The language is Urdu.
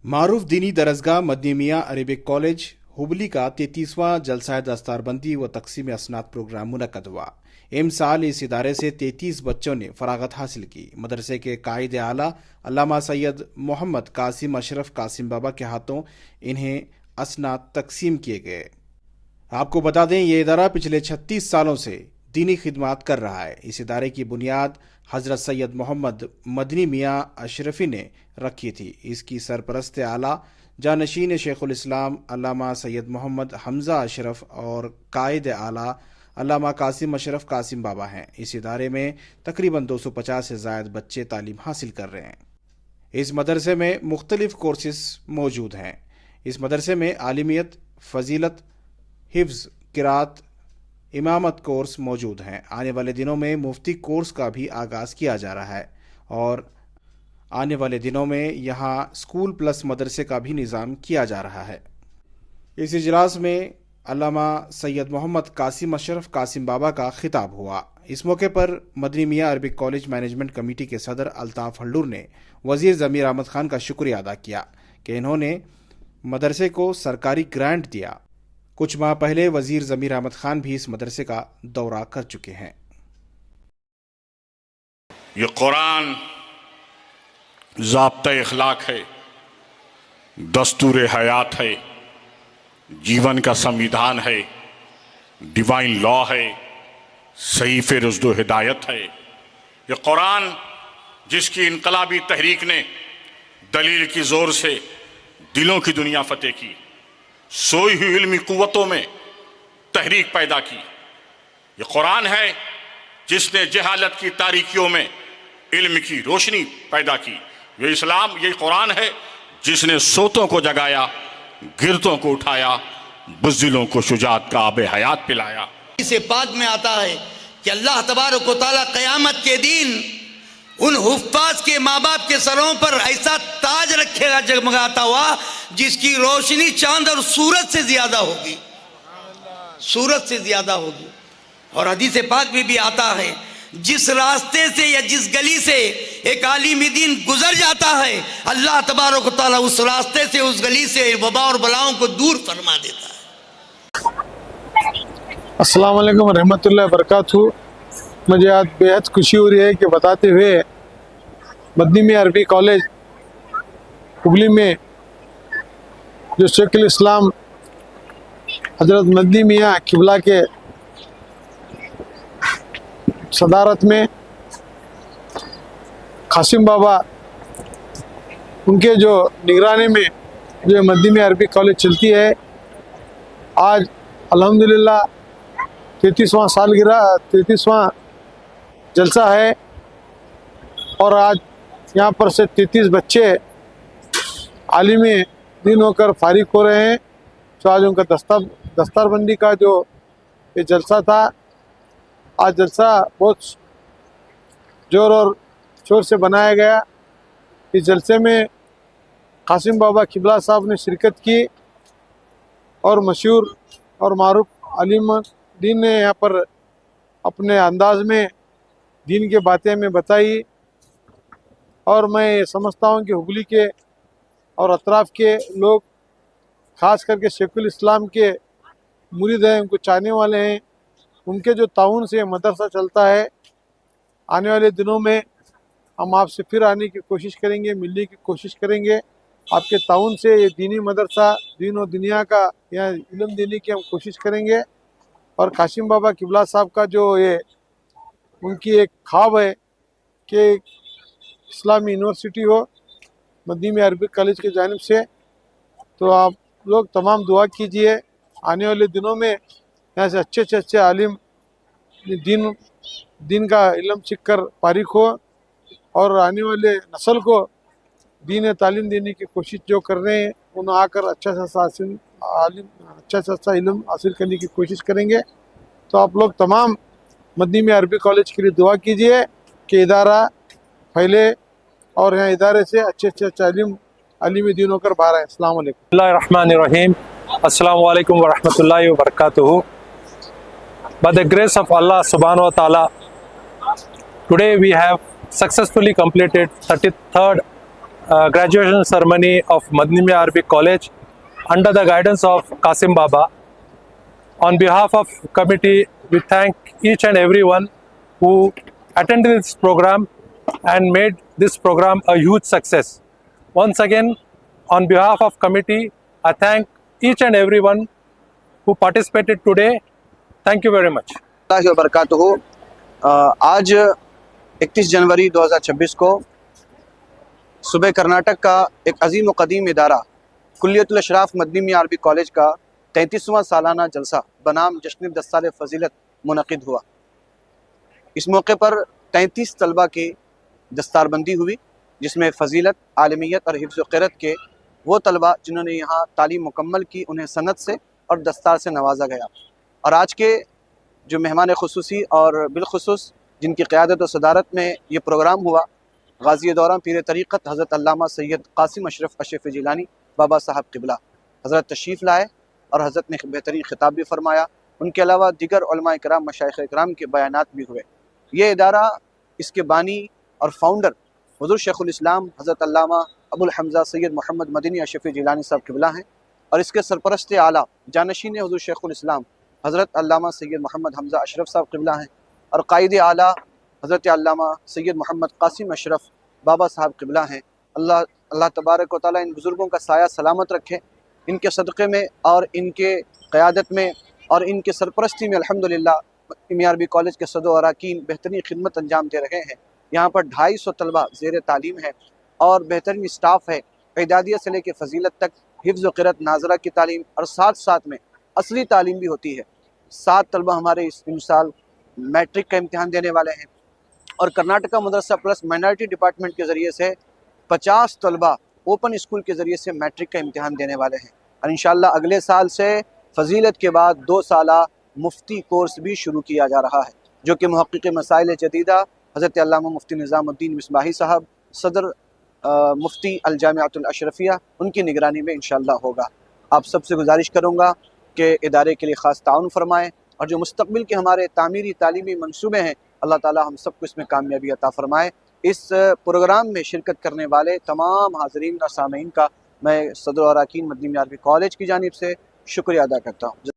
معروف دینی درسگاہ مدنی میاں عربک کالج ہبلی کا 33واں جلسہ دستاربندی و تقسیم اسناد پروگرام منعقد ہوا۔ سال اس ادارے سے 33 بچوں نے فراغت حاصل کی۔ مدرسے کے قائد اعلیٰ علامہ سید محمد قاسم اشرف قاسم بابا کے ہاتھوں انہیں اسناد تقسیم کیے گئے۔ آپ کو بتا دیں یہ ادارہ پچھلے 36 سالوں سے دینی خدمات کر رہا ہے۔ اس ادارے کی بنیاد حضرت سید محمد مدنی میاں اشرفی نے رکھی تھی۔ اس کی سرپرست اعلیٰ جانشین شیخ الاسلام علامہ سید محمد حمزہ اشرف اور قائد اعلیٰ علامہ قاسم اشرف قاسم بابا ہیں۔ اس ادارے میں تقریباً 250 سے زائد بچے تعلیم حاصل کر رہے ہیں۔ اس مدرسے میں مختلف کورسز موجود ہیں۔ اس مدرسے میں عالمیت، فضیلت، حفظ، قرات، امامت کورس موجود ہیں۔ آنے والے دنوں میں مفتی کورس کا بھی آغاز کیا جا رہا ہے اور آنے والے دنوں میں یہاں اسکول پلس مدرسے کا بھی نظام کیا جا رہا ہے۔ اس اجلاس میں علامہ سید محمد قاسم اشرف قاسم بابا کا خطاب ہوا۔ اس موقع پر مدنی میاں عربک کالج مینجمنٹ کمیٹی کے صدر الطاف ہلڈور نے وزیر ضمیر احمد خان کا شکریہ ادا کیا کہ انہوں نے مدرسے کو سرکاری گرانٹ دیا۔ کچھ ماہ پہلے وزیر ضمیر احمد خان بھی اس مدرسے کا دورہ کر چکے ہیں۔ یہ قرآن ضابطہ اخلاق ہے، دستور حیات ہے، جیون کا سمویدھان ہے، ڈیوائن لا ہے، صحیف رشد و ہدایت ہے۔ یہ قرآن جس کی انقلابی تحریک نے دلیل کی زور سے دلوں کی دنیا فتح کی، سوئی ہوئی علمی قوتوں میں تحریک پیدا کی۔ یہ قرآن ہے جس نے جہالت کی تاریکیوں میں علم کی روشنی پیدا کی۔ یہ اسلام، یہ قرآن ہے جس نے سوتوں کو جگایا، گرتوں کو اٹھایا، بزدلوں کو شجاعت کا آب حیات پلایا۔ اس پاک میں آتا ہے کہ اللہ تبارک و تعالیٰ قیامت کے دن ان حفاظ کے ماں باپ کے سروں پر ایسا تاج رکھے گا جگمگاتا ہوا جس کی روشنی چاند اور سورج سے زیادہ ہوگی، سورج سے زیادہ ہوگی۔ اور حدیث پاک میں بھی آتا ہے جس راستے سے یا جس گلی سے ایک عالم دین گزر جاتا ہے، اللہ تبارک و تعالیٰ اس راستے سے، اس گلی سے وبا اور بلاؤں کو دور فرما دیتا ہے۔ السلام علیکم ورحمۃ اللہ وبرکاتہ۔ مجھے آج بےحد خوشی ہو رہی ہے کہ بتاتے ہوئے مدنی میاں عربی کالج ہبلی میں جو شیخ الاسلام حضرت مدنی میاں قبلہ کے صدارت میں قاسم بابا ان کے جو نگرانی میں جو مدنی میاں عربی کالج چلتی ہے، آج الحمدللہ 33واں جلسہ ہے اور آج یہاں پر سے 33 بچے عالم دین ہو کر فارغ ہو رہے ہیں۔ تو آج ان کا دستار بندی کا جو یہ جلسہ تھا، آج جلسہ بہت زور اور شور سے بنایا گیا۔ اس جلسے میں قاسم بابا قبلہ صاحب نے شرکت کی اور مشہور اور معروف عالم دین نے یہاں پر اپنے انداز میں دین کے باتیں میں بتائی۔ اور میں سمجھتا ہوں کہ ہبلی کے اور اطراف کے لوگ خاص کر کے شیخ الاسلام کے مرید ہیں، ان کو چاہنے والے ہیں۔ ان کے جو تعاون سے مدرسہ چلتا ہے، آنے والے دنوں میں ہم آپ سے پھر آنے کی کوشش کریں گے، ملنے کی کوشش کریں گے۔ آپ کے تعاون سے یہ دینی مدرسہ دین و دنیا کا یا علم دینے کی ہم کوشش کریں گے۔ اور قاسم بابا قبلہ صاحب کا جو یہ ان کی ایک خواب ہے کہ اسلامی یونیورسٹی ہو مدنی میاں عربک کالج کی جانب سے، تو آپ لوگ تمام دعا کیجئے آنے والے دنوں میں یہاں سے اچھے عالم دین کا علم سیکھ کر فارغ ہو اور آنے والے نسل کو دین تعلیم دینے کی کوشش جو کر رہے ہیں انہیں آ کر اچھا سا علم حاصل کرنے کی کوشش کریں گے۔ تو آپ لوگ تمام مدنی میاں عربی کالج کے لیے دعا کیجئے کہ ادارہ پھیلے اور یہاں ادارے سے اچھے عالم دین ہو کر باہر آئے۔ السلام علیکم۔ بسم اللہ الرحمن الرحیم۔ السلام علیکم ورحمۃ اللہ وبرکاتہ۔ By the grace of Allah subhanahu wa ta'ala, today we have successfully completed 33rd graduation ceremony of Madni Mian Arabic College under the guidance of Qasim Baba. On behalf of committee, we thank each and everyone who attended this program and made this program a huge success. Once again, on behalf of committee, I thank each and everyone who participated today. Thank you very much. اللہ وبرکاتہ۔ آج 31 جنوری 2026 کو صوبہ کرناٹک کا ایک عظیم و قدیم ادارہ کلیت الاشراف مدنی میاں عربی کالج کا 33واں سالانہ جلسہ بنام جشن 10 سال فضیلت منعقد ہوا۔ اس موقع پر 33 طلبہ کی دستار بندی ہوئی، جس میں فضیلت، عالمیت اور حفظ و قرأت کے وہ طلبہ جنہوں نے یہاں تعلیم مکمل کی انہیں سند سے اور دستار سے نوازا گیا۔ اور آج کے جو مہمان خصوصی اور بالخصوص جن کی قیادت و صدارت میں یہ پروگرام ہوا، غازی دورہ پیر طریقت حضرت علامہ سید قاسم اشرف اشرفی جیلانی بابا صاحب قبلہ حضرت تشریف لائے اور حضرت نے بہترین خطاب بھی فرمایا۔ ان کے علاوہ دیگر علماء کرام، مشائخ کرام کے بیانات بھی ہوئے۔ یہ ادارہ، اس کے بانی اور فاؤنڈر حضور شیخ الاسلام حضرت علامہ ابو الحمزہ سید محمد مدنی اشرفی جیلانی صاحب قبلہ ہیں، اور اس کے سرپرست اعلیٰ جانشین حضور شیخ الاسلام حضرت علامہ سید محمد حمزہ اشرف صاحب قبلہ ہیں، اور قائد اعلیٰ حضرت علامہ سید محمد قاسم اشرف بابا صاحب قبلہ ہیں۔ اللہ تبارک و تعالیٰ ان بزرگوں کا سایہ سلامت رکھے۔ ان کے صدقے میں اور ان کے قیادت میں اور ان کے سرپرستی میں الحمدللہ میاں عربی کالج کے صدر و اراکین بہترین خدمت انجام دے رہے ہیں۔ یہاں پر 250 طلبہ زیر تعلیم ہے اور بہترین اسٹاف ہے، اعدادیہ سے لے کے فضیلت تک، حفظ و قرأت ناظرہ کی تعلیم، اور ساتھ میں اصلی تعلیم بھی ہوتی ہے۔ 7 طلبہ ہمارے اس سال میٹرک کا امتحان دینے والے ہیں، اور کرناٹکا مدرسہ پلس مائنارٹی ڈپارٹمنٹ کے ذریعے سے 50 طلبہ اوپن اسکول کے ذریعے سے میٹرک کا امتحان دینے والے ہیں، اور انشاءاللہ اگلے سال سے فضیلت کے بعد 2 سالہ مفتی کورس بھی شروع کیا جا رہا ہے، جو کہ محقق مسائل جدیدہ حضرت علامہ مفتی نظام الدین مصباحی صاحب، صدر مفتی الجامعۃ الاشرفیہ، ان کی نگرانی میں انشاءاللہ ہوگا۔ آپ سب سے گزارش کروں گا کہ ادارے کے لیے خاص تعاون فرمائیں، اور جو مستقبل کے ہمارے تعمیری تعلیمی منصوبے ہیں، اللہ تعالی ہم سب کو اس میں کامیابی عطا فرمائے۔ اس پروگرام میں شرکت کرنے والے تمام حاضرین اور سامعین کا میں صدر و اراکین مدنی میاں عربی کالج کی جانب سے شکریہ ادا کرتا ہوں۔